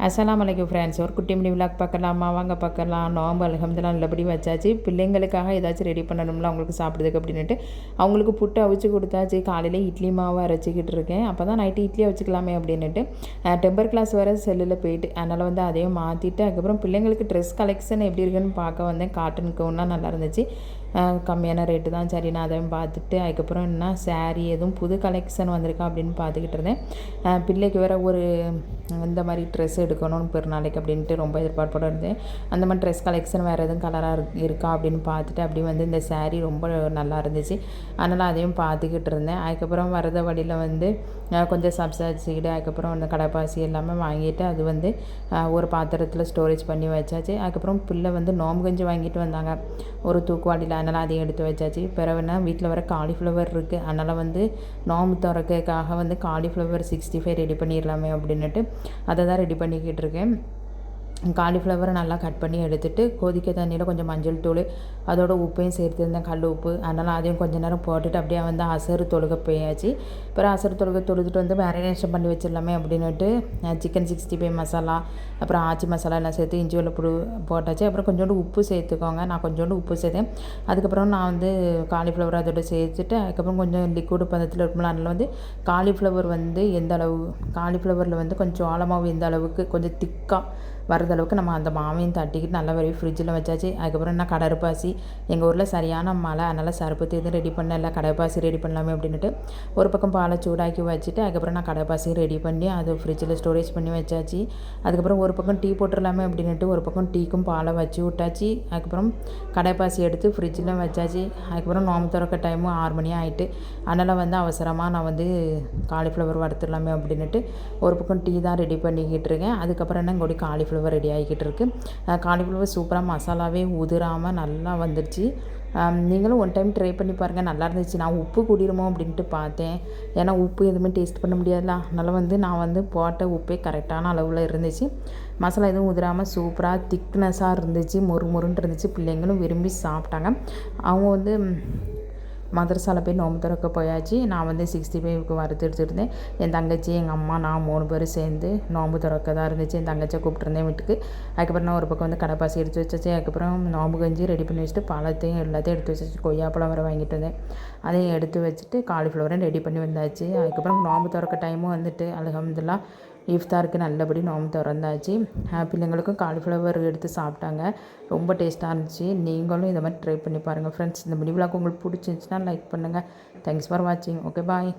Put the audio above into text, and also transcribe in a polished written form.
அஸ்ஸலாமு அலைக்கும் ஃப்ரெண்ட்ஸ். ஒரு குட்டி மினி விலாக் பார்க்கலாமா? வாங்க பார்க்கலாம். நோம்பு அல்ஹம்துலில்லாஹ் நல்லபடி வச்சாச்சு. பிள்ளைங்களுக்காக ஏதாச்சும் ரெடி பண்ணணும்ல அவங்களுக்கு சாப்பிட்றதுக்கு அப்படின்ட்டு அவங்களுக்கு புட்டு அவிச்சு கொடுத்தாச்சு. காலையில் இட்லி மாவு அரைச்சிக்கிட்டு இருக்கேன். அப்போ தான் நைட்டு இட்லியை வச்சுக்கலாமே அப்படின்ட்டு டெம்பர் கிளாஸ் வேறு செல்லில் போயிட்டு அதனால் வந்து அதையும் மாற்றிட்டு அதுக்கப்புறம் பிள்ளைங்களுக்கு ட்ரெஸ் கலெக்ஷன் எப்படி இருக்குன்னு பார்க்க வந்தேன். காட்டன் கவுன்னா நல்லா இருந்துச்சு. கம்மியான ரேட்டு தான். சரி நான் அதையும் பார்த்துட்டு அதுக்கப்புறம் என்ன சாரீ எதுவும் புது கலெக்ஷன் வந்திருக்கா அப்படின்னு பார்த்துக்கிட்டு இருந்தேன். பிள்ளைக்கு வேறு ஒரு இந்த மாதிரி ட்ரெஸ் எடுக்கணும்னு பெருநாளைக்கு அப்படின்ட்டு ரொம்ப எதிர்பார்ப்போடு இருந்தேன். அந்த மாதிரி ட்ரெஸ் கலெக்ஷன் வேறு எதுவும் கலராக இருக்கா அப்படின்னு பார்த்துட்டு அப்படி வந்து இந்த சாரீ ரொம்ப நல்லா இருந்துச்சு. அதனால் அதையும் பார்த்துக்கிட்டு இருந்தேன். அதுக்கப்புறம் வரத வழியில் வந்து கொஞ்சம் சப்ஸா சீடு அதுக்கப்புறம் அந்த கடப்பாசி எல்லாமே வாங்கிட்டு அது வந்து ஒரு பாத்திரத்தில் ஸ்டோரேஜ் பண்ணி வச்சாச்சு. அதுக்கப்புறம் பிள்ளை வந்து நோம்பு கஞ்சி வாங்கிட்டு வந்தாங்க ஒரு தூக்குவாளியில். அதனால் அதையும் எடுத்து வச்சாச்சு. பிறகுனா வீட்டில் வர காலிஃப்ளவர் இருக்குது. அதனால் வந்து நோம்பு திறக்கிறதுக்காக வந்து காலிஃப்ளவர் 65 ரெடி பண்ணிடலாமே அப்படின்னுட்டு அதை தான் ரெடி பண்ணிக்கிட்டு இருக்கேன். காலிஃப்ளவரை நல்லா கட் பண்ணி எடுத்துகிட்டு கொதிக்க தண்ணியில் கொஞ்சம் மஞ்சள் தூள் அதோட உப்பையும் சேர்த்துருந்தேன், கல் உப்பு. அதனால் அதையும் கொஞ்சம் நேரம் போட்டுட்டு அப்படியே வந்து அசரு தொழுக போயாச்சு. அப்புறம் அசரு தொழுக தொழுதுட்டு வந்து மேரினேஷன் பண்ணி வச்சிடலாமே அப்படின்னுட்டு சிக்கன் 65 மசாலா அப்புறம் ஆச்சி மசாலா எல்லாம் சேர்த்து இஞ்சி வெள்ளை போட்டாச்சு. அப்புறம் கொஞ்சோண்டு உப்பு சேர்த்துக்கோங்க. நான் கொஞ்சோண்டு உப்பு சேர்த்தேன். அதுக்கப்புறம் நான் வந்து காலிஃப்ளவர் அதோட சேர்த்துட்டு அதுக்கப்புறம் கொஞ்சம் லிக்விட் பதத்தில் இருக்கும்ல அதனால் வந்து காலிஃப்ளவர் வந்து எந்த அளவு காலிஃப்ளவரில் வந்து கொஞ்சம் ஆழமாகவும் எந்த அளவுக்கு கொஞ்சம் திக்காக வரதளவுக்கு நம்ம அந்த மாவையும் தட்டிக்கிட்டு நல்லா வரையும் ஃப்ரிட்ஜில் வச்சாச்சு. அதுக்கப்புறம் என்ன கடற்பாசி எங்கள் ஊரில் சரியான மழை அதனால் சர்பத்து எதுவும் ரெடி பண்ணல. கடற்பாசி ரெடி பண்ணலாமே அப்படின்ட்டு ஒரு பக்கம் பாலை சூடாக்கி வச்சுட்டு அதுக்கப்புறம் நான் கடற்பாசி ரெடி பண்ணி அது ஃப்ரிட்ஜில் ஸ்டோரேஜ் பண்ணி வச்சாச்சு. அதுக்கப்புறம் ஒரு பக்கம் டீ போட்டுடலாமே அப்படின்ட்டு ஒரு பக்கம் டீக்கும் பாலை வச்சு விட்டாச்சு. அதுக்கப்புறம் கடற்பாசி எடுத்து ஃப்ரிட்ஜில் வச்சாச்சு. அதுக்கப்புறம் நோம்பு திறக்க டைமும் 6 மணி ஆகிட்டு. அதனால் வந்து அவசரமாக நான் வந்து காலிஃப்ளவர் வறுத்துடலாமே அப்படின்ட்டு ஒரு பக்கம் டீ தான் ரெடி பண்ணிக்கிட்டு இருக்கேன். அதுக்கப்புறம் என்ன இங்கோடி காலிஃப்ளவர் ரெடி ஆகிக்கிட்டு இருக்குது. காலிஃப்ளவர் சூப்பராக மசாலாவே உதிராமல் நல்லா வந்துடுச்சு. நீங்களும் ஒன் டைம் ட்ரை பண்ணி பாருங்கள், நல்லா இருந்துச்சு. நான் உப்பு கூடிருமோ அப்படின்ட்டு பார்த்தேன். ஏன்னா உப்பு எதுவுமே டேஸ்ட் பண்ண முடியாதுல. அதனால் வந்து நான் வந்து போட்ட உப்பே கரெக்டான அளவில் இருந்துச்சு. மசாலா எதுவும் உதிராமல் சூப்பராக திக்னஸாக இருந்துச்சு, மொறுன்னு இருந்துச்சு. பிள்ளைங்களும் விரும்பி சாப்பிட்டாங்க. அவங்க வந்து மதரசாவில் போய் நோம்பு திறக்க போயாச்சு. நான் வந்து 65க்கு வறுத்து எடுத்துருந்தேன். என் தங்கச்சி எங்கள் அம்மா நான் 3 பேரும் சேர்ந்து நோம்பு திறக்க தான் இருந்துச்சு. என் தங்கச்சியை கூப்பிட்டுருந்தேன் வீட்டுக்கு. அதுக்கப்புறம் நான் ஒரு பக்கம் வந்து கடப்பாசி எடுத்து வச்சாச்சு. அதுக்கப்புறம் நோம்பு கஞ்சி ரெடி பண்ணி வச்சுட்டு பழத்தையும் எல்லாத்தையும் எடுத்து வச்சாச்சு. கொய்யாப்பழம் வர வாங்கிட்டு வந்தேன், அதையும் எடுத்து வச்சுட்டு காலிஃப்ளவரையும் ரெடி பண்ணி வந்தாச்சு. அதுக்கப்புறம் நோம்பு திறக்க டைமும் வந்துட்டு அல்ஹம்துலில்லாஹ் இஃப்தாருக்கு நல்லபடி நோம்பு திறந்தாச்சு. பிள்ளைங்களுக்கும் காலிஃப்ளவர் எடுத்து சாப்பிட்டாங்க. ரொம்ப டேஸ்ட்டாக இருந்துச்சு. நீங்களும் இதை மாதிரி ட்ரை பண்ணி பாருங்கள் ஃப்ரெண்ட்ஸ். இந்த மினி விலாக் உங்களுக்கு பிடிச்சிருந்துச்சுன்னா லைக் பண்ணுங்கள். தேங்க்ஸ் ஃபார் வாட்சிங். Okay bye.